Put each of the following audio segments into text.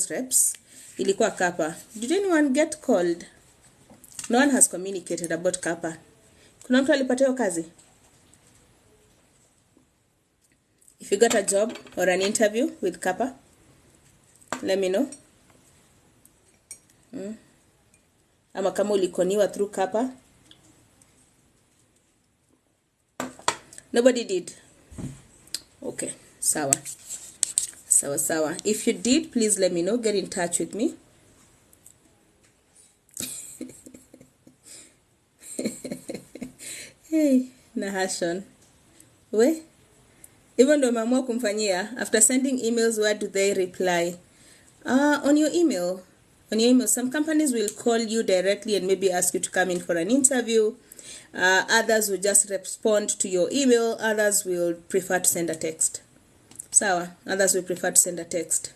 reps ilikuwa Kapa. Did anyone get called? No one has communicated about Kapa. Kuna mtu alipata hiyo kazi? If you got a job or an interview with Kapa, let me know. Ama kama ulikoniwa through Kapa. Nobody did. Okay, sawa. Sawa. If you did, please let me know. Get in touch with me. Hey, Nahashon. We? Even though mama kumfanyia, after sending emails, where do they reply? On your email. On your email. Some companies will call you directly and maybe ask you to come in for an interview. Others will just respond to your email. Others will prefer to send a text. Sawa. Others will prefer to send a text.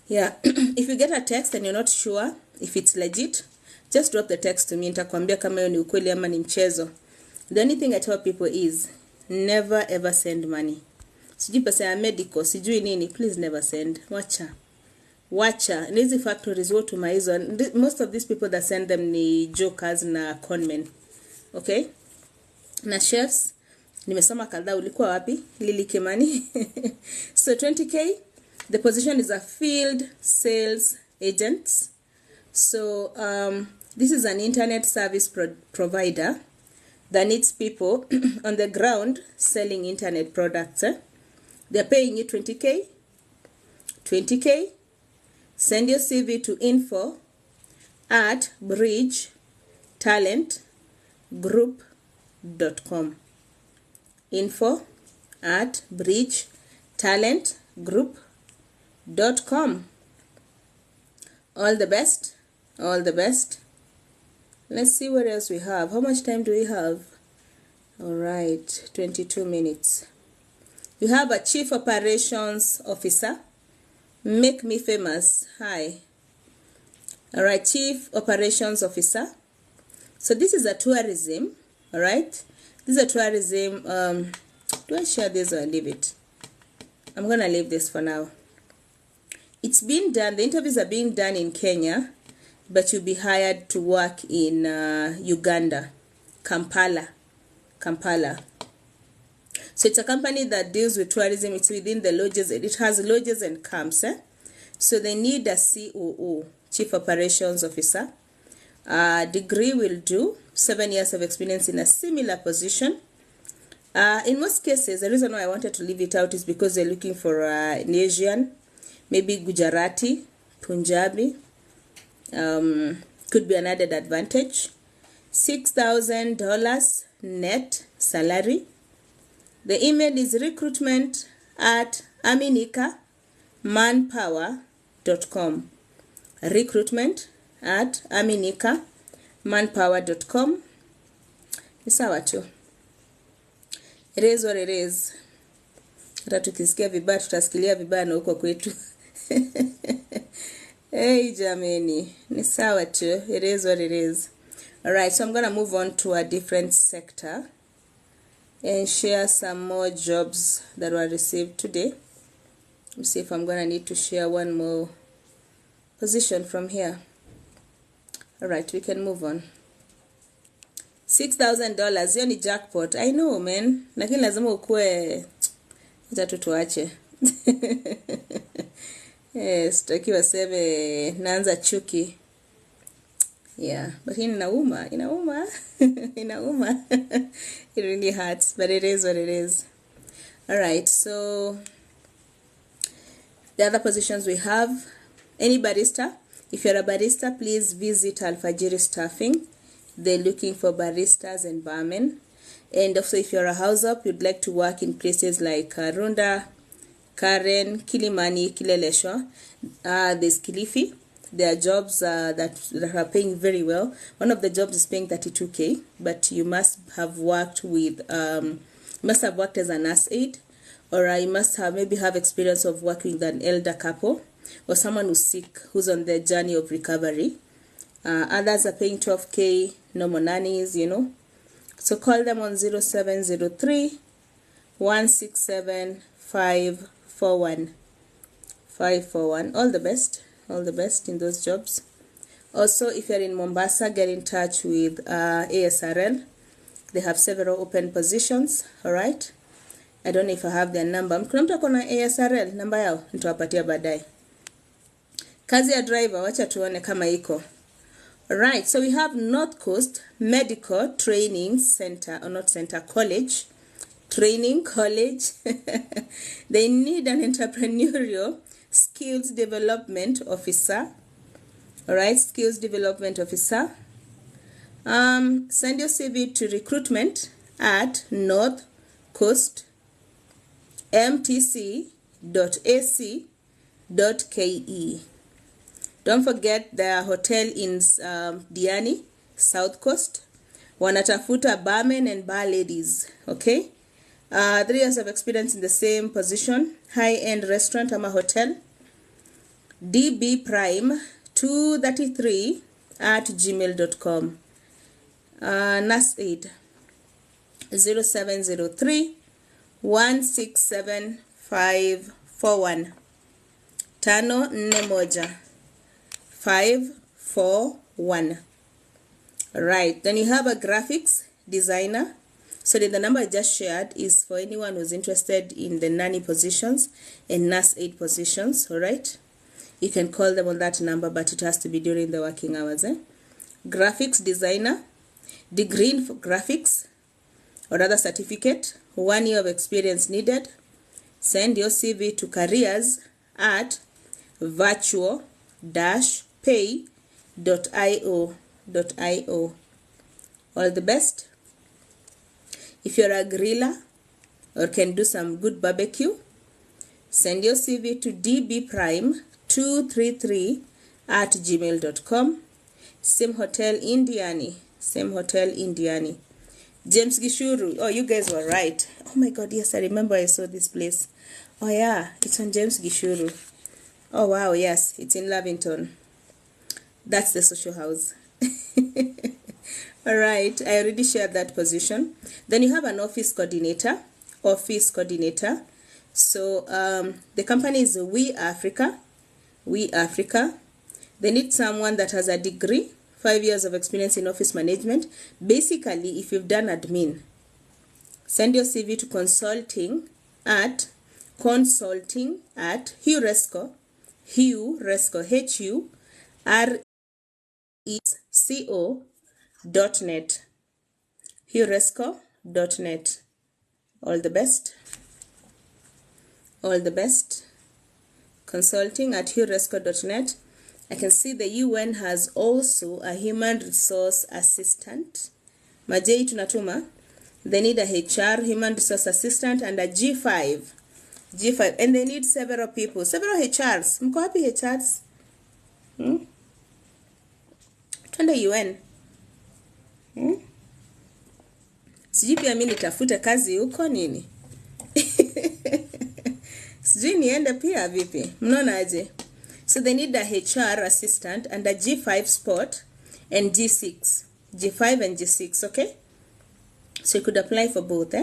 Yeah. If you get a text and you're not sure if it's legit, just drop the text to me. Nitakwambia kama hiyo ni ukweli ama ni mchezo. The only thing I tell people is never ever send money. Sijui pesa ya medical, sijui nini, please never send. Wacha. Hizi factories wote maizo. Most of these people that send them ni jokers na conmen. Okay? Na chefs, nimesoma kadhaa, ulikuwa wapi? Lili Kimani. So 20k, the position is a field sales agent. So this is an internet service provider that needs people on the ground selling internet products. They're paying you 20k. Send your CV to info@bridgetalentgroup.com. info@bridgetalentgroup.com. All the best. Let's see what else we have. How much time do we have? All right, 22 minutes. You have a chief operations officer. Make me famous. Hi. All right, chief operations officer. So this is a tourism. All right. This is a tourism. Do I share this or leave it? I'm going to leave this for now. It's been done. The interviews are being done in Kenya, but you'll be hired to work in Uganda, Kampala. So it's a company that deals with tourism. It's within the lodges. It has lodges and camps. So they need a COO, Chief Operations Officer. Degree will do. 7 years of experience in a similar position. In most cases, the reason why I wanted to leave it out is because they're looking for an Asian, maybe Gujarati, Punjabi. Could be an added advantage. $6,000 net salary. The email is recruitment@aminikamanpower.com. recruitment@aminikamanpower.com. Ni sawa tu. It is what it is. Hata tukisikia vibaya tutasikilia vibaya na huko kwetu. Hey jameni, ni sawa tu. It is what it is. Alright, so I'm going to move on to a different sector and share some more jobs that were received today. Let's see if I'm going to need to share one more position from here. Alright, we can move on. $6,000, hiyo ni jackpot. I know, man. Lakini lazima ukue tuache. Yes, taki waseme naanza chuki. Yeah, but inauma. Inauma. It really hurts, but it is what it is. Alright, so the other positions we have, any barista. If you're a barista, please visit Alfajiri Staffing. They're looking for baristas and barmen. And also if you're a house up, you'd like to work in places like Runda, Karen, Kilimani, Kilelesho. There's Kilifi. There are jobs that are paying very well. One of the jobs is paying 32k, but you must have worked with, must have worked as a nurse aide, or you must have maybe have experience of working with an elder couple, or someone who's sick, who's on their journey of recovery. Others are paying 12k, normal nannies, So call them on 0703 167 541. 541. All the best. All the best in those jobs. Also, if you're in Mombasa, get in touch with ASRL. They have several open positions. All right. I don't know if I have their number. Kuna mtu akona ASRL namba yao, nitawapatia baadaye. Kazi ya driver, wacha tuone kama iko. Alright, so we have North Coast Medical Training Center, or not center, college. Training college. They need an entrepreneurial skills development officer. Alright, skills development officer. Send your CV to recruitment at northcoastmtc.ac.ke. Don't forget the hotel in Diani, South Coast. Wanatafuta barmen and bar ladies. Okay? 3 years of experience in the same position. High-end restaurant ama hotel. dbprime233@gmail.com. Nurse aid 0703 167 541 541. Right, then you have a graphics designer. So the number I just shared is for anyone who's interested in the nanny positions and nurse aid positions. All right, you can call them on that number, but it has to be during the working hours. Graphics designer, degree in graphics or other certificate, 1 year of experience needed. Send your CV to careers@virtual-pay.io. All the best. If you're a griller or can do some good barbecue, send your CV to dbprime233@gmail.com. Same hotel in Diani. James Gishuru. Oh, you guys were right. Oh my God, yes, I remember I saw this place. Oh yeah, it's on James Gishuru. Oh wow, yes, it's in Lavington. That's the social house. All right, I already shared that position. Then you have an office coordinator. So the company is We Africa. They need someone that has a degree, 5 years of experience in office management. Basically, if you've done admin, send your CV to consulting at huresco, huresco.net. huresco.net. All the best. Consulting at huresco.net. I can see the UN has also a human resource assistant. Majei tunatuma. They need a HR, human resource assistant, and a G5. And they need several people. Several HRs. Mko wapi HRs? Twende UN. Sijui pia mimi nitafute kazi huko nini? Sijui niende pia vipi? Mnaona aje? So they need a HR assistant and a G5 spot and G6. G5 and G6, okay? So you could apply for both,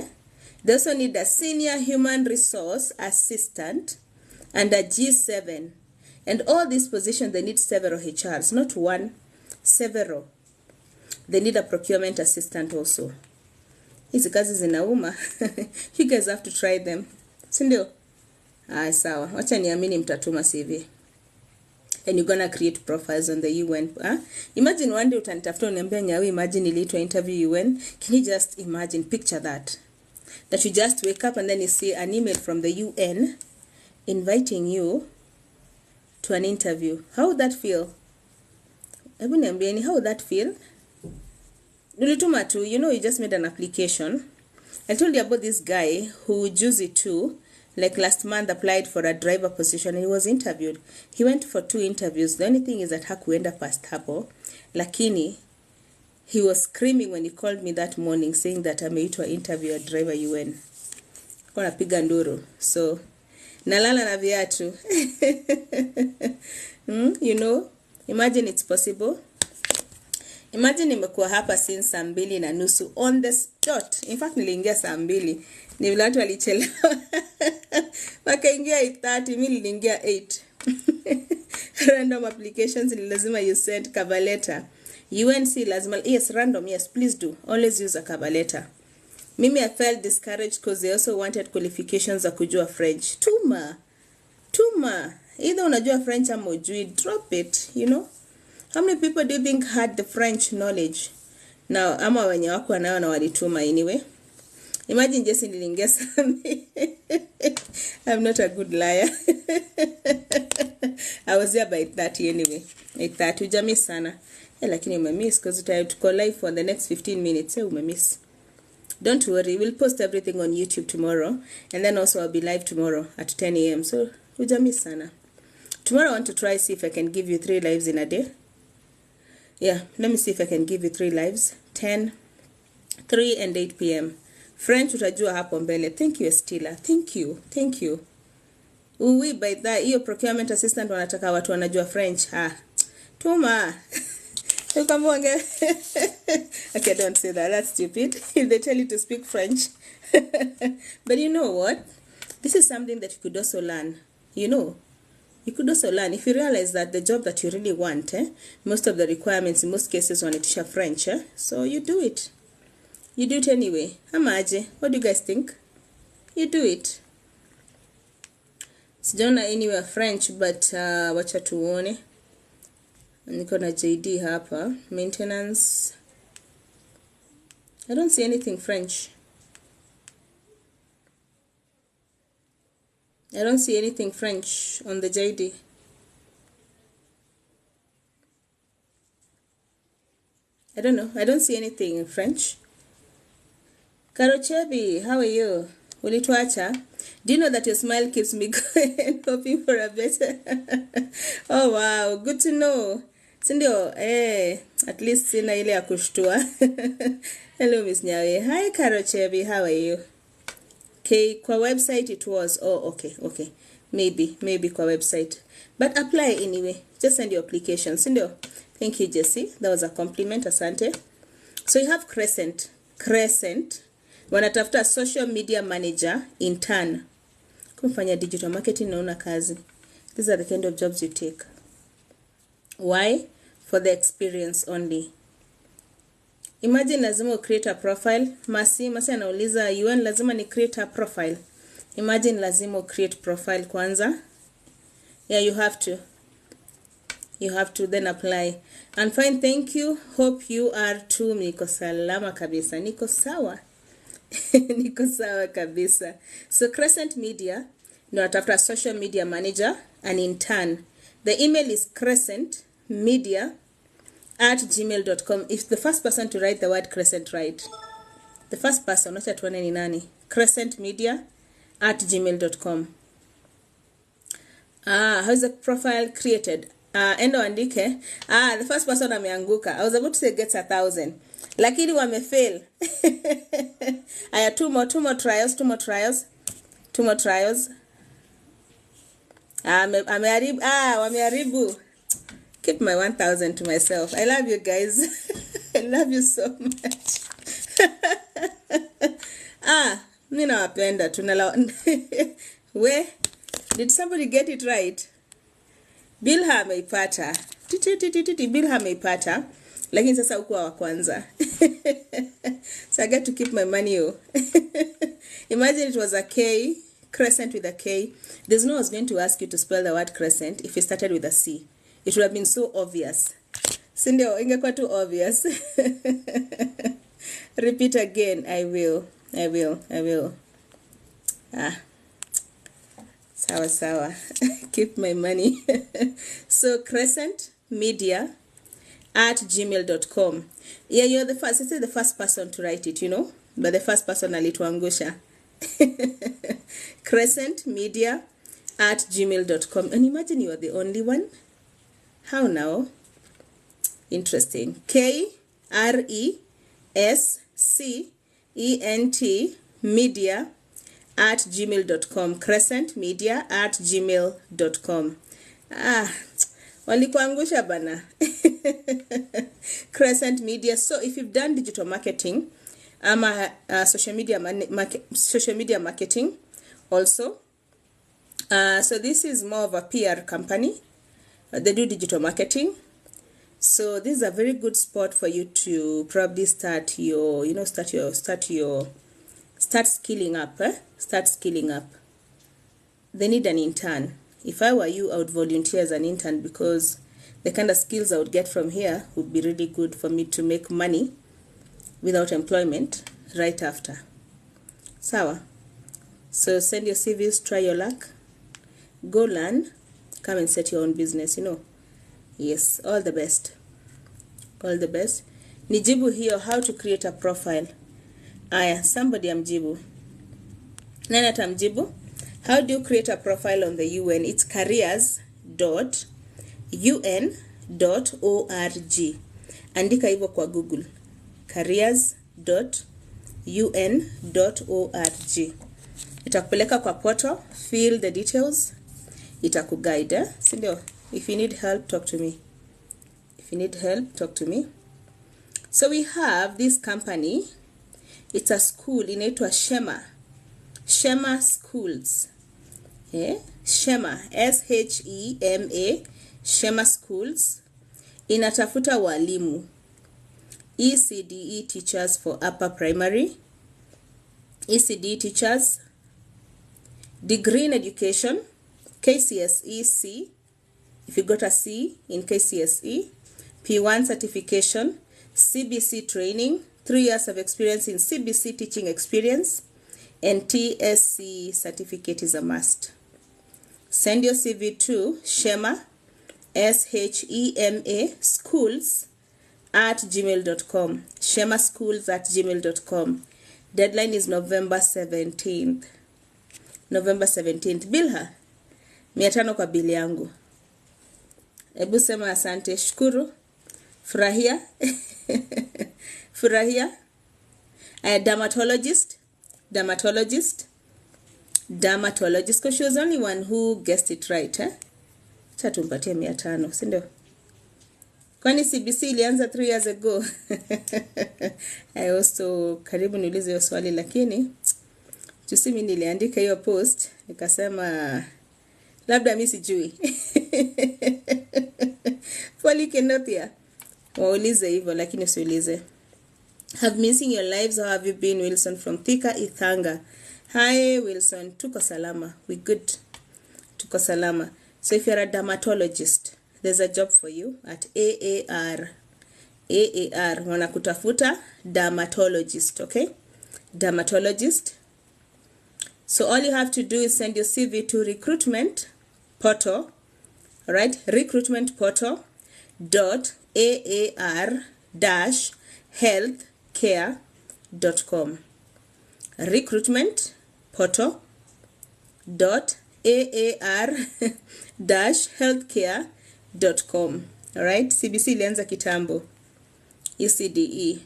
They also need a senior human resource assistant and a G7. And all these positions, they need several HRs, not one, several. They need a procurement assistant also. Hizi kazi zinauma. You guys have to try them. Sindio? Sawa. Wacha niamini mtatuma CV. And you're gonna create profiles on the UN. Imagine one day utanitafuta uniambia Nyawi, imagine niliitwa interview UN. Can you just imagine, picture that you just wake up and then you see an email from the UN inviting you to an interview. How would that feel? Hebu niambieni, how would that feel? Nilituma tu, you just made an application. I told you about this guy who juicy too, like last month applied for a driver position and he was interviewed. He went for 2 interviews. The only thing is that hakuenda past hapo. Lakini, he was screaming when he called me that morning saying that ameitwa interview a driver UN. Kwa piga nduru. So, nalala na viatu. Imagine it's possible. Imagine nimekuwa hapa since 2:30 on the spot. In fact, niliingia 2:00. Ni vile watu walichelewa. Wakaingia 8:30, mimi niliingia 8. Random applications ni lazima you send cover letter. UNC lazima, yes, random, yes, please do. Always use a cover letter. Mimi I felt discouraged because they also wanted qualifications za kujua French. Tuma. Either unajua French ama ujui, drop it, you know. How many people do you think had the French knowledge? Now, ama wenye wako nao na walituma anyway. Imagine Jesse nilingia sami. I'm not a good liar. I was there by 30 anyway. 8:30 ujamiss sana. Lakini umemiss because I have to call live for the next 15 minutes. Umemiss. Don't worry, we'll post everything on YouTube tomorrow. And then also I'll be live tomorrow at 10 a.m. So, ujamiss sana. Tomorrow I want to try see if I can give you 3 lives in a day. Yeah, let me see if I can give you 3 lives. 10, 3 and 8 p.m. French utajua hapo mbele. Thank you, Estila. Thank you. Uwi by that, hiyo procurement assistant wanataka watu wanajua French. Tuma. Okay, don't say that. That's stupid. If they tell you to speak French. But you know what? This is something that you could also learn. You know. You could also learn if you realize that the job that you really want, most of the requirements in most cases wanatisha French, so you do it. You do it anyway. Amaje, what do you guys think? You do it. Sijaona anywhere French, but wacha tuone. Niko na JD hapa, maintenance. I don't see anything French. I don't see anything French on the JD. I don't know. I don't see anything in French. Karochebi, how are you? Ulituacha? Do you know that your smile keeps me going and hoping for a better? Oh wow, good to know. Sindio, at least sina ile ya kushtua. Hello Miss Nyawe. Hi Karochebi, how are you? Okay, kwa website it was. Oh, okay. Maybe kwa website. But apply anyway. Just send your application. Sindio. Thank you, Jessie. That was a compliment. Asante. So you have Crescent. Wanatafuta social media manager intern. Kumfanya digital marketing naona kazi. These are the kind of jobs you take. Why? For the experience only. Imagine lazima create a profile. Masi anauliza UN lazima ni create a profile. Imagine lazima create profile kwanza. Yeah, you have to. You have to then apply. And fine, thank you. Hope you are too. Niko salama kabisa. Niko sawa. Niko sawa kabisa. So Crescent Media, no after social media manager and intern. The email is crescentmedia@gmail.com. If the first person to write the word Crescent right. The first person, not at one any nani. crescentmedia@gmail.com. How's the profile created? Endo andike. The first person ameanguka. I was about to say gets 1,000. Lakini wamefail. Aya, two more trials. Wameharibu. Keep my 1,000 to myself. I love you guys. I love you so much. Mimi nawapenda we, did somebody get it right? Bilha ameipata. Bilha ameipata. Lakini sasa huko wa kwanza. So I get to keep my money. Imagine it was a K, Crescent with a K. There's no I was going to ask you to spell the word Crescent if it started with a C. It would have been so obvious. Sindio, ingekuwa too obvious. Repeat again. I will. Sawa. Keep my money. So crescentmedia@gmail.com. Yeah, you're the first. This is the first person to write it, you know. But the first person alituangusha. crescentmedia@gmail.com. And imagine you are the only one. How now? Interesting. KRESCENT media@gmail.com. crescentmedia@gmail.com. Walikuangusha bana. Crescent Media. So if you've done digital marketing, social media marketing also, So this is more of a PR company. They do digital marketing. So this is a very good spot for you to probably start your, start skilling up. Start skilling up. They need an intern. If I were you, I would volunteer as an intern, because the kind of skills I would get from here would be really good for me to make money without employment right after. Sawa. So send your CVs, try your luck, go learn, come and set your own business, Yes, all the best. All the best. Nijibu hiyo how to create a profile. Aya, somebody amjibu. Nani atamjibu? How do you create a profile on the UN? It's careers.un.org. Andika hivyo kwa Google. careers.un.org. Itakupeleka kwa portal, fill the details. Itakuguide, sindio? If you need help, talk to me. If you need help, talk to me. So we have this company. It's a school inaitwa Shema. Shema Schools. Shema, S-H-E-M-A, Shema Schools. Inatafuta walimu. ECDE teachers for upper primary. ECDE teachers. Degree in education. KCSE C. If you got a C in KCSE. P1 certification. CBC training. 3 years of experience in CBC teaching experience. And TSC certificate is a must. Send your CV to Shema, S-H-E-M-A, schools @gmail.com. Shema schools @gmail.com. Deadline is November 17th. November 17th. Bilha, 500 kwa bili yangu. Ebu sema asante, shukuru, furahia, furahia. Dermatologist, because she was the only one who guessed it right, Chatumpatie 500, si ndio? Kwani CBC ilianza 3 years ago. I also karibu niulize hiyo swali, lakini mimi niliandika hiyo post nikasema labda mimi sijui. Polikenothia. Waulize hivyo lakini usiulize. Have missing your lives. How have you been? Wilson from Thika, Ithanga. Hi Wilson, tuko salama. We good. Tuko salama. So if you're a dermatologist, there's a job for you at AAR. AAR, wanakutafuta dermatologist, okay? Dermatologist. So all you have to do is send your CV to recruitment portal, all right? Recruitment portal.aar-healthcare.com. Recruitment portal.aar-healthcare.com. All right? CBC ilianza kitambo. ECDE.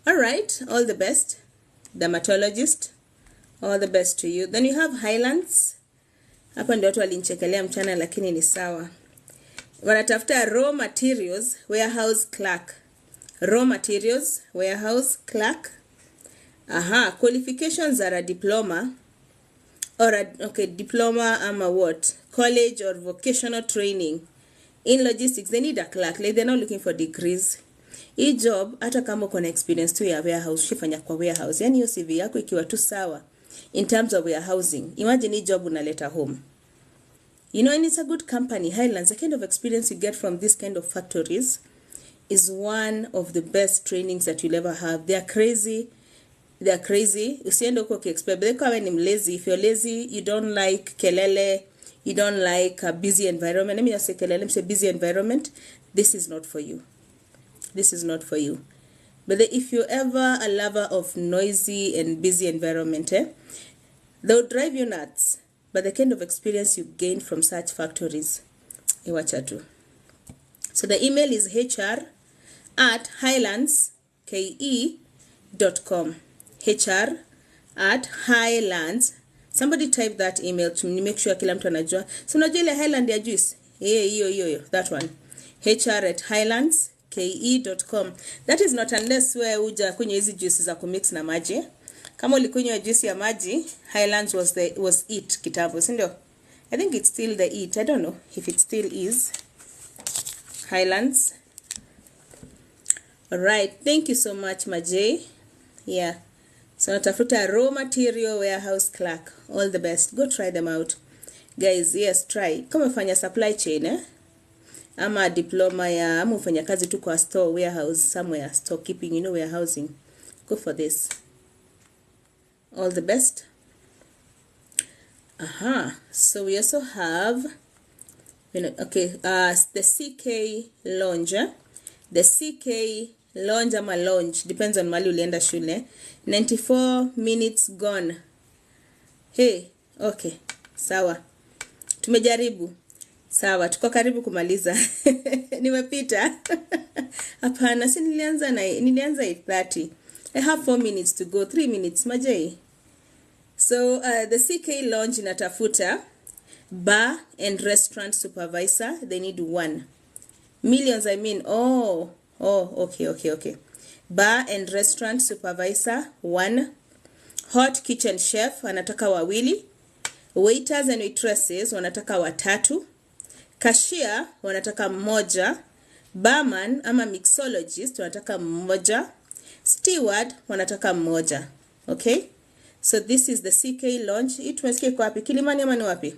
All right, all the best. Dermatologist, all the best to you. Then you have Highlands. Hapa ndio watu walinchekelea mchana lakini ni sawa. Wanatafuta raw materials warehouse clerk. Raw materials warehouse clerk. Qualifications are a diploma or diploma ama what? College or vocational training in logistics. They need a clerk. Like they're not looking for degrees. Hii job hata kama uko na experience tu ya warehouse, shifanya kwa warehouse. Yani hiyo CV yako ikiwa tu sawa in terms of warehousing. Imagine hii job unaleta home. And it's a good company. Highlands, the kind of experience you get from this kind of factories is one of the best trainings that you'll ever have. They are crazy. Usiende huko ki-expect. But when you're lazy, if you're lazy, you don't like kelele, you don't like a busy environment. Let me just say kelele, let me say busy environment. This is not for you. This is not for you. But if you're ever a lover of noisy and busy environment, they'll drive you nuts. But the kind of experience you gain from such factories, iwachatu. So the email is hr@highlandske.com. hr@highlands. Somebody type that email to me, make sure kila mtu anajua. So unajua ile Highland ya juice? Hiyo, that one. hr@highlandske.com. That is not unless where uja kwenye hizi juices za kumix na maji. Kama ulikunywa juice ya maji, Highlands was it kitambo, si ndio? I think it's still the it. I don't know if it still is Highlands. Alright, thank you so much, Majay. Yeah. So natafuta raw material warehouse clerk. All the best. Go try them out. Guys, yes, try. Kama fanya supply chain, ama diploma ya, ama ufanya kazi tu kwa store, warehouse, somewhere, store keeping, warehousing. Go for this. All the best. So we also have, the CK lounge. The CK lounge ama lounge, depends on mali ulienda shule. 94 minutes gone. Hey, okay. Sawa. Tumejaribu. Sawa, tuko karibu kumaliza. Nimepita. Hapana, si nilianza 8:30. I have 4 minutes to go. 3 minutes, Majay. So, the CK lounge inatafuta bar and restaurant supervisor. They need 1. Millions, I mean. Oh, okay. Bar and restaurant supervisor, 1. Hot kitchen chef, wanataka 2. Waiters and waitresses, wanataka 3. Cashier, wanataka 1. Barman ama mixologist, wanataka 1. Steward, wanataka 1. Okay? So this is the CK launch. It tumesikia kwa wapi? Kilimani ama ni wapi?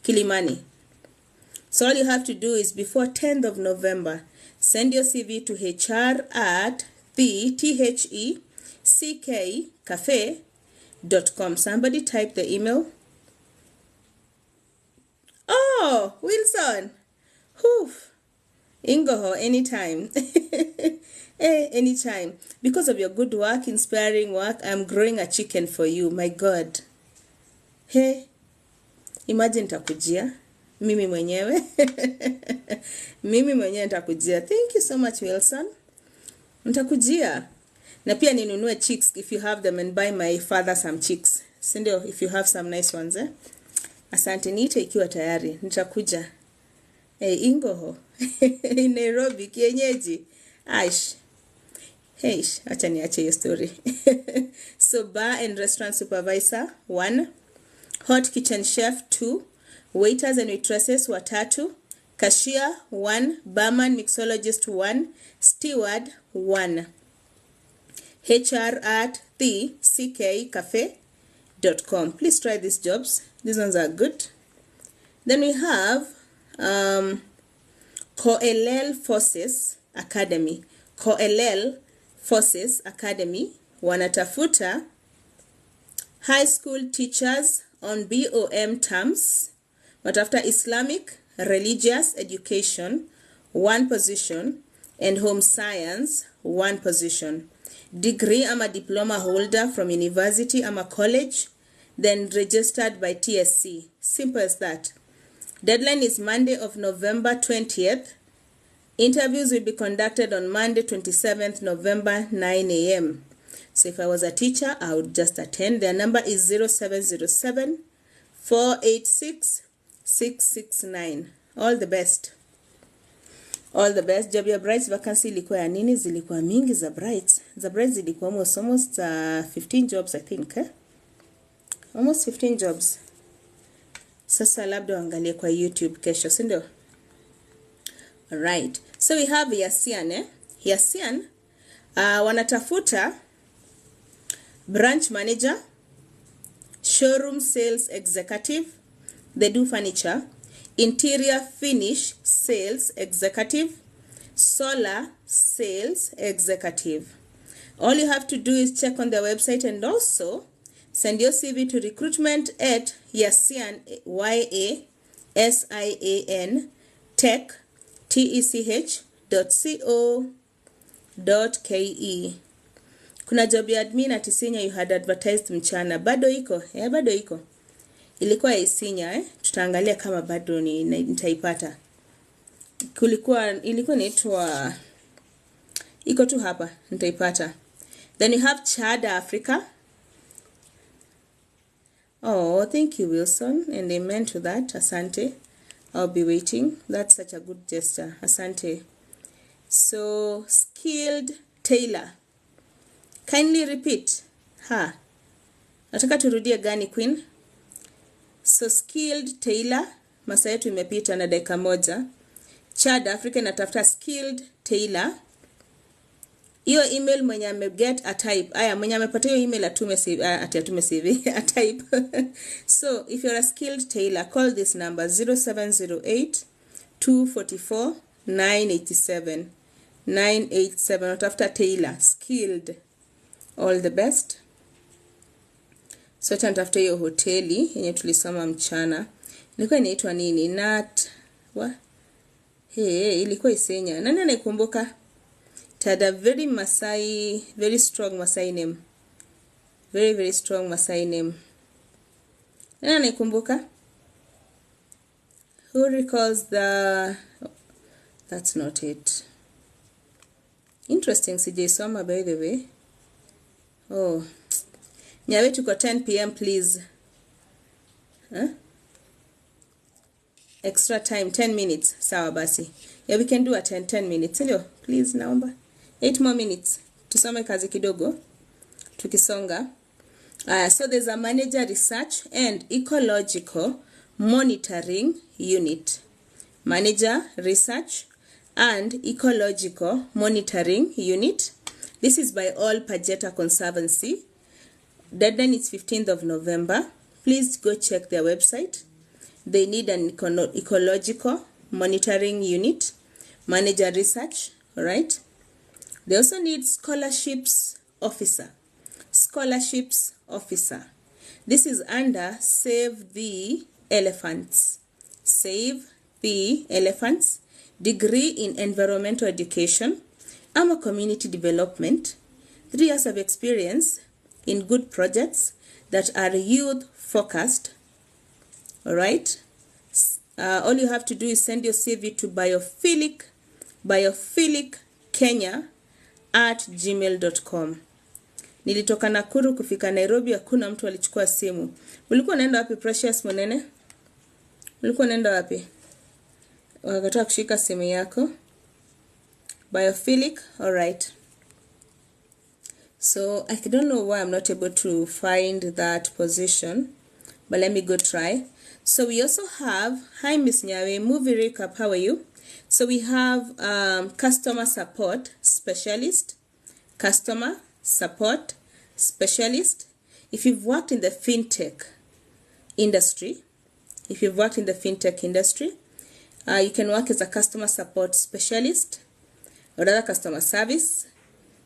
Kilimani. So all you have to do is before 10th of November, send your CV to hr@theckcafe.com. Somebody type the email. Oh, Wilson. Ingoho, anytime. Anytime. Because of your good work, inspiring work, I'm growing a chicken for you. My God. Hey, imagine takujia. Mimi mwenyewe. Mimi mwenyewe nitakujia. Thank you so much, Wilson. Nitakujia. Na pia ninunue chicks if you have them, and buy my father some chicks. Sindio, if you have some nice ones, Asante, niite ikiwa tayari. Nitakuja. Ingoho. In Nairobi, kienyeji. Aish. Acha niache hiyo story. So, bar and restaurant supervisor, 1. Hot kitchen chef, 2. Waiters and waitresses, 3. Cashier, 1. Barman, mixologist, 1. Steward, 1. hr@theckcafe.com. Please try these jobs. These ones are good. Then we have Koelel Forces Academy. Koelel Forces Academy. Wanatafuta high school teachers on BOM terms. Watafuta Islamic religious education, 1 position, and home science, 1 position. Degree ama diploma holder from university ama college, then registered by TSC. Simple as that. Deadline is Monday of November 20th. Interviews will be conducted on Monday 27th November 9 a.m. So if I was a teacher, I would just attend. Their number is 0707 486 669. All the best. All the best. Job ya Brights vacancy ilikuwa ya nini? Zilikuwa mingi za Brights. Za Brights zilikuwa almost 15 jobs, I think. Almost 15 jobs. Sasa labda waangalie kwa YouTube kesho, si ndio? Alright. So we have Yasian, Yasian, wanatafuta branch manager, showroom sales executive, they do furniture, interior finish sales executive, solar sales executive. All you have to do is check on their website and also send your CV to recruitment@Yasian, YASIAN, tech.co.ke. Kuna job ya admin at Isinya you had advertised mchana. Bado iko? Bado iko. Ilikuwa Isinya, tutaangalia kama bado nitaipata. Ilikuwa inaitwa, iko tu hapa, nitaipata. Then you have Chad Africa. Oh, thank you, Wilson, and amen to that. Asante. I'll be waiting. That's such a good gesture. Asante. So, skilled tailor. Kindly repeat. Nataka turudie gani queen? So skilled tailor, masaa yetu imepita na dakika moja. Chad Africa natafuta skilled tailor. Hiyo email mwenye ameget a type. Aya, mwenye amepata hiyo email atume CV, a type. So, if you're a skilled tailor, call this number 0708 244 987. 987. Natafuta tailor, skilled. All the best. So, natafuta hiyo hoteli yenye tulisoma mchana. Ilikuwa inaitwa nini? Ilikuwa Isenya. Nani anaikumbuka? It had a very strong Masai name. Very, very strong Masai name. Nani anaikumbuka? Who recalls the... That's not it. Interesting, sijaisoma by the way. Oh. Nyawe tuko 10 p.m. please. Huh? Extra time, 10 minutes. Sawa basi. Yeah, we can do a 10 minutes. Hello, please, naomba. 8 more minutes. Tusome kazi kidogo. Tukisonga. So there's a manager research and ecological monitoring unit. Manager research and ecological monitoring unit. This is by All Pajeta Conservancy. Deadline is 15th of November. Please go check their website. They need an ecological monitoring unit, manager research, all right? They also need scholarships officer. Scholarships officer. This is under Save the Elephants. Save the Elephants. Degree in environmental education. I'm a community development. 3 years of experience in good projects that are youth focused. All right. All you have to do is send your CV to biophilicKenya@gmail.com. Nilitoka Nakuru kufika Nairobi, hakuna mtu alichukua simu. Ulikuwa unaenda wapi Precious Monene? Ulikuwa unaenda wapi? Wakataka kushika simu yako. Biophilic, all right. So I don't know why I'm not able to find that position, but let me go try. So we also have, hi Miss Nyawe, movie recap, how are you? So we have customer support specialist. Customer support specialist. If you've worked in the fintech industry, you can work as a customer support specialist or other customer service.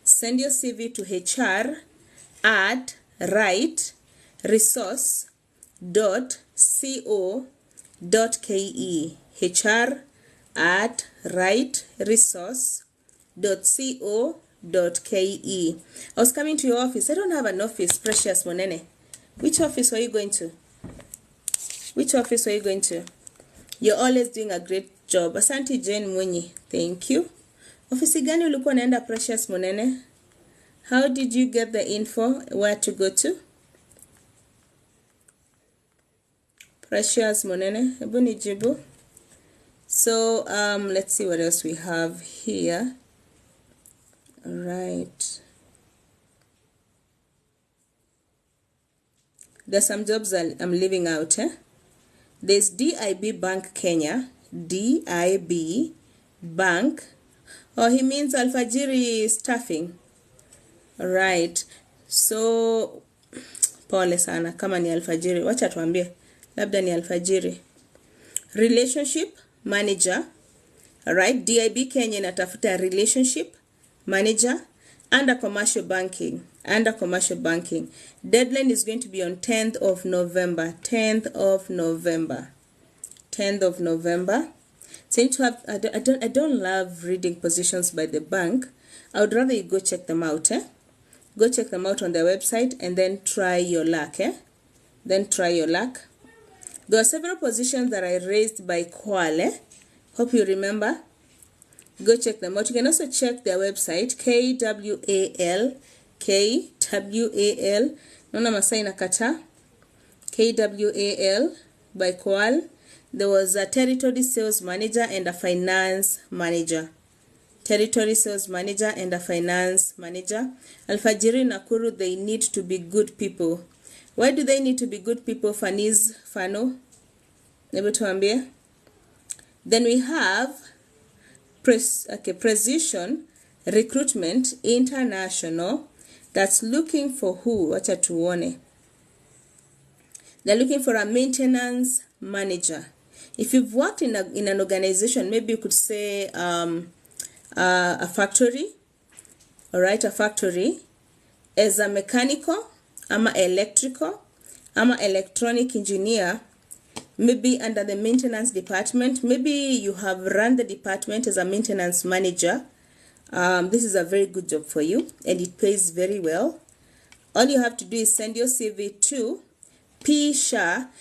Send your CV to hr@rightresource.co.ke. hr@rightresource.co.ke. I was coming to your office. I don't have an office, Precious Monene. Which office are you going to? You're always doing a great job. Asante Jane Mwenye. Thank you. Office gani ulikuwa naenda Precious Monene? How did you get the info where to go to? Precious Monene, hebu nijibu. So let's see what else we have here. All right. There's some jobs I'm leaving out. There's DIB Bank Kenya. DIB Bank. Oh, he means Alfajiri staffing. All right. So, pole sana kama ni Alfajiri. Wacha tuambie. Labda ni Alfajiri. Relationship manager. All right. DIB Kenya inatafuta relationship manager under commercial banking. Deadline is going to be on 10th of November. 10th of November. Seem to have, I don't love reading positions by the bank. I would rather you go check them out. Go check them out on their website and then try your luck. There are several positions that I raised by Kwale. Hope you remember. Go check them out. You can also check their website, KWAL. Nona Masai nakata. KWAL by Kwale. There was a territory sales manager and a finance manager. Alfajiri Nakuru, they need to be good people. Why do they need to be good people? Faniz Fano. Never tuambie. Then we have Precision Recruitment International. That's looking for who? Wacha tuone. They're looking for a maintenance manager. If you've worked in an organization, maybe you could say a factory, all right, a factory, as a mechanical, ama electrical, ama electronic engineer, maybe under the maintenance department. Maybe you have run the department as a maintenance manager. This is a very good job for you, and it pays very well. All you have to do is send your CV to PSHA.